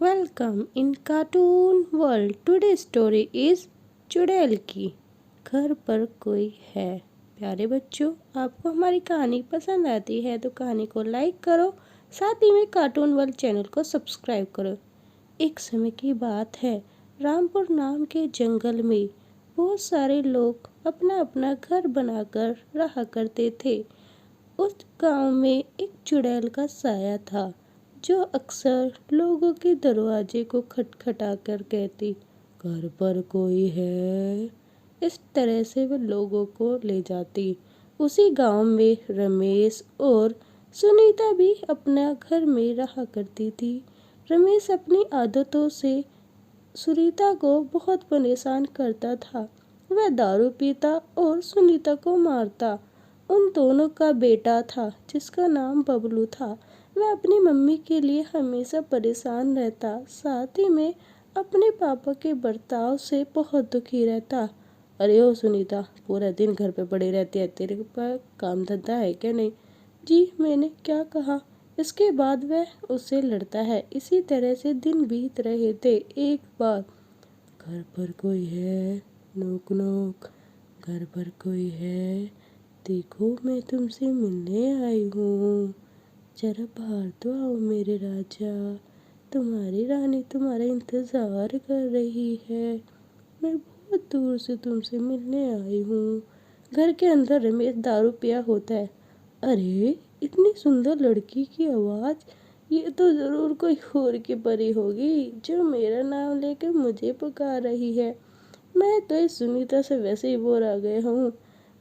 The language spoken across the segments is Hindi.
Welcome in Cartoon World. Today's story is चुड़ैल की। घर पर कोई है। प्यारे बच्चों, आपको हमारी कहानी पसंद आती है तो कहानी को लाइक करो, साथ ही में कार्टून वर्ल्ड चैनल को सब्सक्राइब करो। एक समय की बात है, रामपुर नाम के जंगल में बहुत सारे लोग अपना अपना घर बनाकर रहा करते थे। उस गांव में एक चुड़ैल का साया था जो अक्सर लोगों के दरवाजे को खटखटा कर कहती, घर पर कोई है। इस तरह से वह लोगों को ले जाती। उसी गांव में रमेश और सुनीता भी अपना घर में रहा करती थी। रमेश अपनी आदतों से सुनीता को बहुत परेशान करता था। वह दारू पीता और सुनीता को मारता। उन दोनों का बेटा था जिसका नाम बबलू था। वह अपनी मम्मी के लिए हमेशा परेशान रहता, साथ ही में अपने पापा के बर्ताव से बहुत दुखी रहता। अरे ओ सुनीता, पूरा दिन घर पे पड़ी रहती है, तेरे पास काम धंधा है क्या नहीं? जी मैंने क्या कहा? इसके बाद वह उससे लड़ता है। इसी तरह से दिन बीत रहे थे। एक बार, घर पर कोई है? नोक नोक। घर पर कोई है? देखो मैं तुमसे मिलने आई हूँ, जरा बाहर तो आओ मेरे राजा। तुम्हारी रानी तुम्हारा इंतजार कर रही है। मैं बहुत दूर से तुमसे मिलने आई हूँ। घर के अंदर रमेश दारू पिया होता है। अरे इतनी सुंदर लड़की की आवाज़, ये तो ज़रूर कोई हूर की परी होगी जो मेरा नाम लेकर मुझे पुकार रही है। मैं तो इस सुनीता से वैसे ही बोर आ गया हूँ।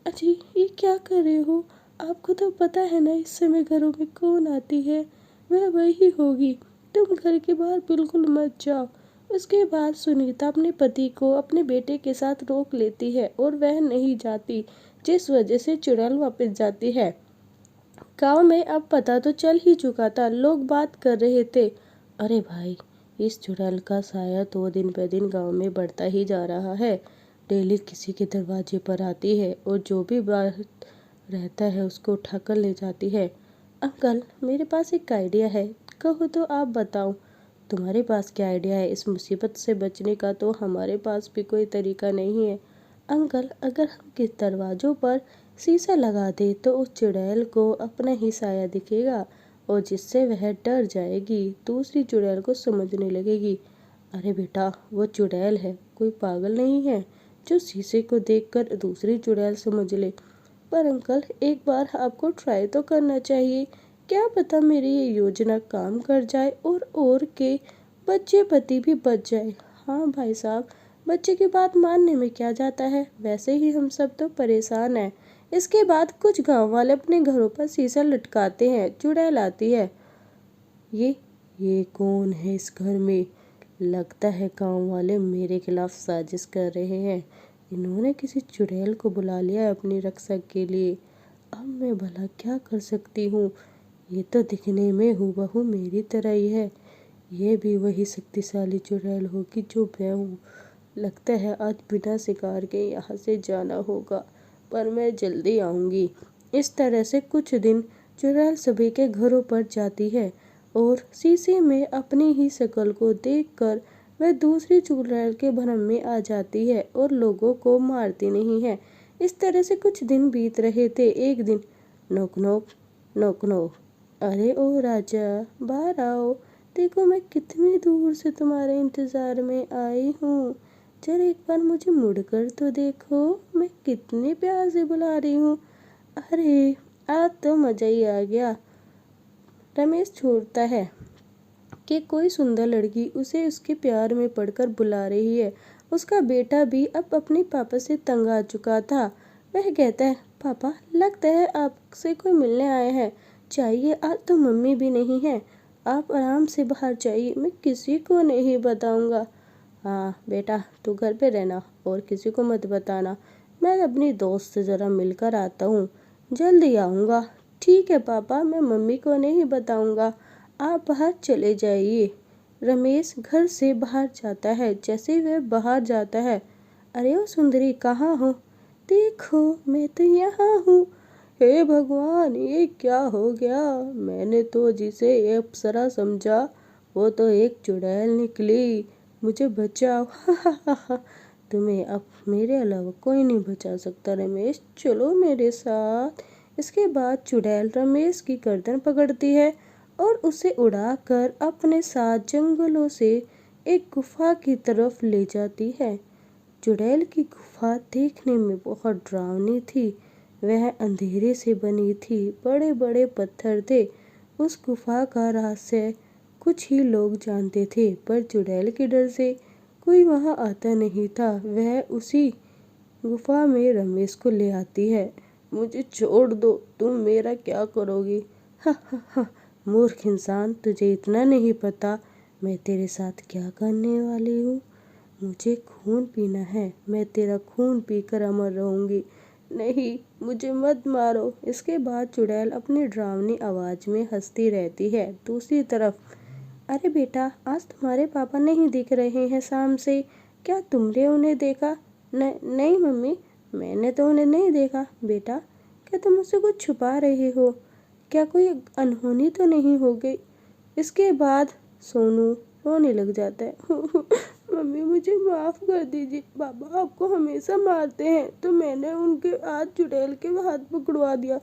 अजी ये क्या कर रहे हो? आपको तो पता है ना इस समय घरों में कौन आती है? वह वही होगी। तुम घर के बाहर बिल्कुल मत जाओ। उसके बाद सुनीता अपने पति को अपने बेटे के साथ रोक लेती है और वह नहीं जाती, जिस वजह से चुड़ैल वापस जाती है। गांव में अब पता तो चल ही चुका था। लोग बात कर रहे थे, अरे भाई, इस चुड़ैल का साया तो दिन पे दिन गांव में बढ़ता ही जा रहा है। डेली किसी के दरवाजे पर आती है और जो भी बात रहता है उसको उठाकर ले जाती है। अंकल मेरे पास एक आइडिया है, कहो तो आप बताओ। तुम्हारे पास क्या आइडिया है? इस मुसीबत से बचने का तो हमारे पास भी कोई तरीका नहीं है। अंकल अगर हम किस दरवाज़ों पर शीशा लगा दे तो उस चुड़ैल को अपना ही साया दिखेगा और जिससे वह डर जाएगी, दूसरी चुड़ैल को समझने लगेगी। अरे बेटा, वो चुड़ैल है, कोई पागल नहीं है जो शीशे को देखकर दूसरी चुड़ैल समझ ले। पर अंकल एक बार आपको ट्राई तो करना चाहिए। क्या पता मेरी ये योजना काम कर जाए और के बच्चे पति भी बच जाए। हाँ भाई साहब, बच्चे की बात मानने में क्या जाता है, वैसे ही हम सब तो परेशान हैं। इसके बाद कुछ गांव वाले अपने घरों पर शीशा लटकाते हैं। चुड़ैल आती है। ये ये कौन है इस घर में? लगता है गांव वाले मेरे खिलाफ साजिश कर रहे हैं। इन्होंने किसी चुड़ैल को बुला लिया है अपनी रक्षा के लिए। अब मैं भला क्या कर सकती हूँ? ये तो दिखने में हूबहू मेरी तरह ही है। ये भी वही शक्तिशाली चुड़ैल होगी जो मैं हूँ। लगता है आज बिना शिकार के यहाँ से जाना होगा, पर मैं जल्दी आऊँगी। इस तरह से कुछ दिन चुड़ैल सभी के घरों पर जाती है और शीशे में अपनी ही शक्ल को देखकर वह दूसरी चुड़ैल के भ्रम में आ जाती है और लोगों को मारती नहीं है। इस तरह से कुछ दिन बीत रहे थे। एक दिन, नोक नोक, नोक नोक। अरे ओ राजा, बाहर आओ। देखो मैं कितनी दूर से तुम्हारे इंतजार में आई हूँ। जरा एक बार मुझे मुड़कर तो देखो, मैं कितने प्यार से बुला रही हूँ। अरे आज तो मजा ही आ गया। रमेश छोड़ता है कि कोई सुंदर लड़की उसे उसके प्यार में पड़कर बुला रही है। उसका बेटा भी अब अपने पापा से तंग आ चुका था। वह कहता है, पापा लगता है आपसे कोई मिलने आया है। चाहिए, आज तो मम्मी भी नहीं है। आप आराम से बाहर जाइए, मैं किसी को नहीं बताऊंगा। हाँ बेटा, तू घर पे रहना और किसी को मत बताना। मैं अपनी दोस्त से ज़रा मिलकर आता हूँ, जल्दी आऊँगा। ठीक है पापा, मैं मम्मी को नहीं बताऊंगा। आप बाहर चले जाइए। रमेश घर से बाहर जाता है। जैसे ही वह बाहर जाता है, अरे ओ सुंदरी, कहाँ हो? देखो मैं तो यहाँ हूँ। हे भगवान, ये क्या हो गया? मैंने तो जिसे ये अप्सरा समझा वो तो एक चुड़ैल निकली, मुझे बचाओ। तुम्हें अब मेरे अलावा कोई नहीं बचा सकता रमेश, चलो मेरे साथ। इसके बाद चुड़ैल रमेश की गर्दन पकड़ती है और उसे उड़ाकर अपने साथ जंगलों से एक गुफा की तरफ ले जाती है। चुड़ैल की गुफा देखने में बहुत डरावनी थी। वह अंधेरे से बनी थी, बड़े बड़े पत्थर थे। उस गुफा का रहस्य कुछ ही लोग जानते थे, पर चुड़ैल के डर से कोई वहां आता नहीं था। वह उसी गुफा में रमेश को ले आती है। मुझे छोड़ दो, तुम मेरा क्या करोगी? हा हा हा, मूर्ख इंसान, तुझे इतना नहीं पता मैं तेरे साथ क्या करने वाली हूँ। मुझे खून पीना है, मैं तेरा खून पीकर अमर रहूंगी। नहीं, मुझे मत मारो। इसके बाद चुड़ैल अपनी डरावनी आवाज में हंसती रहती है। दूसरी तरफ, अरे बेटा, आज तुम्हारे पापा नहीं दिख रहे हैं शाम से, क्या तुमने उन्हें देखा? नहीं मम्मी, मैंने तो उन्हें नहीं देखा। बेटा, क्या तुम मुझसे कुछ छुपा रहे हो? क्या कोई अनहोनी तो नहीं हो गई? इसके बाद सोनू रोने लग जाता है। मम्मी, मुझे माफ़ कर दीजिए, पापा आपको हमेशा मारते हैं तो मैंने उनके हाथ चुड़ैल के हाथ पकड़वा दिया।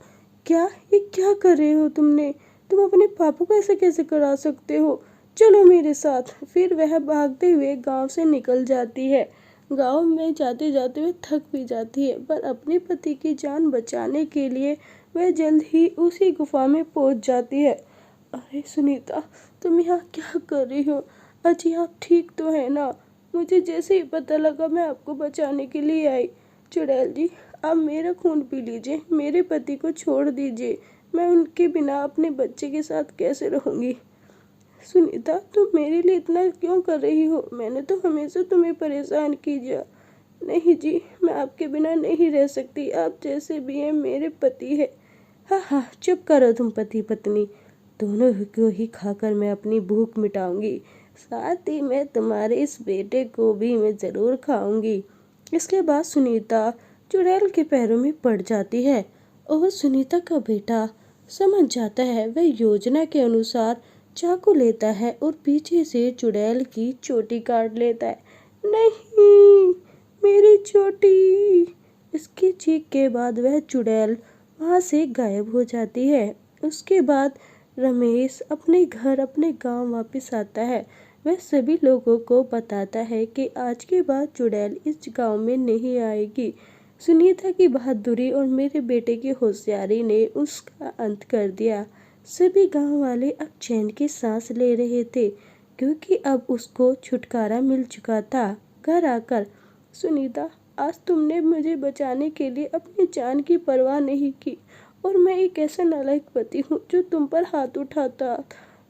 क्या, ये क्या कर रहे हो तुमने? तुम अपने पापा को ऐसे कैसे करा सकते हो? चलो मेरे साथ। फिर वह भागते हुए गांव से निकल जाती है। गांव में जाते जाते वह थक भी जाती है, पर अपने पति की जान बचाने के लिए वह जल्द ही उसी गुफा में पहुंच जाती है। अरे सुनीता, तुम यहाँ क्या कर रही हो? अजी, आप ठीक तो है ना? मुझे जैसे ही पता लगा मैं आपको बचाने के लिए आई। चुड़ैल जी, आप मेरा खून पी लीजिए, मेरे पति को छोड़ दीजिए। मैं उनके बिना अपने बच्चे के साथ कैसे रहूँगी? सुनीता, तुम मेरे लिए इतना क्यों कर रही हो? मैंने तो हमेशा तुम्हें परेशान किया। नहीं जी, मैं आपके बिना नहीं रह सकती। आप जैसे भी हैं मेरे पति है। हाँ हाँ, चुप करो तुम पति पत्नी। दोनों को ही खाकर मैं अपनी भूख मिटाऊंगी। साथ ही मैं तुम्हारे इस बेटे को भी मैं ज़रूर खाऊंगी। इसके बाद सुनीता चुड़ैल के पैरों में पड़ जाती है और सुनीता का बेटा समझ जाता है। वह योजना के अनुसार चाकू लेता है और पीछे से चुड़ैल की चोटी काट लेता है। नहीं, मेरी चोटी! इसकी चीख के बाद वह चुड़ैल वहाँ से गायब हो जाती है। उसके बाद रमेश अपने घर, अपने गांव वापस आता है। वह सभी लोगों को बताता है कि आज के बाद चुड़ैल इस गांव में नहीं आएगी। सुनीता की बहादुरी और मेरे बेटे की होशियारी ने उसका अंत कर दिया। सभी गांव वाले अब चैन की सांस ले रहे थे, क्योंकि अब उसको छुटकारा मिल चुका था। घर आकर, सुनीता, आज तुमने मुझे बचाने के लिए अपनी जान की परवाह नहीं की, और मैं एक ऐसा नालायक पति हूँ जो तुम पर हाथ उठाता।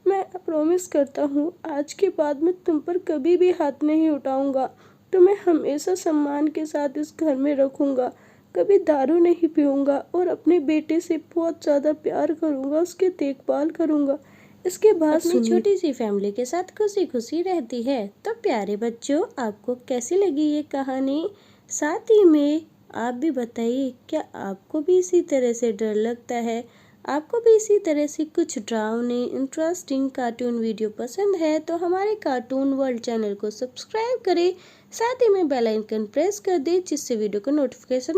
मैं प्रॉमिस करता हूँ, आज के बाद मैं तुम पर कभी भी हाथ नहीं उठाऊंगा। तुम्हें हमेशा सम्मान के साथ इस घर में रखूंगा, कभी दारू नहीं पीऊंगा और अपने बेटे से बहुत ज़्यादा प्यार करूंगा, उसकी देखभाल करूंगा। इसके बाद अपनी छोटी सी फैमिली के साथ खुशी खुशी रहती है। तो प्यारे बच्चों, आपको कैसी लगी ये कहानी? साथ ही में आप भी बताइए, क्या आपको भी इसी तरह से डर लगता है? आपको भी इसी तरह से कुछ डरावने इंटरेस्टिंग कार्टून वीडियो पसंद है तो हमारे कार्टून वर्ल्ड चैनल को सब्सक्राइब करें। साथ ही में बेल आइकन प्रेस कर दें, जिससे वीडियो को नोटिफिकेशन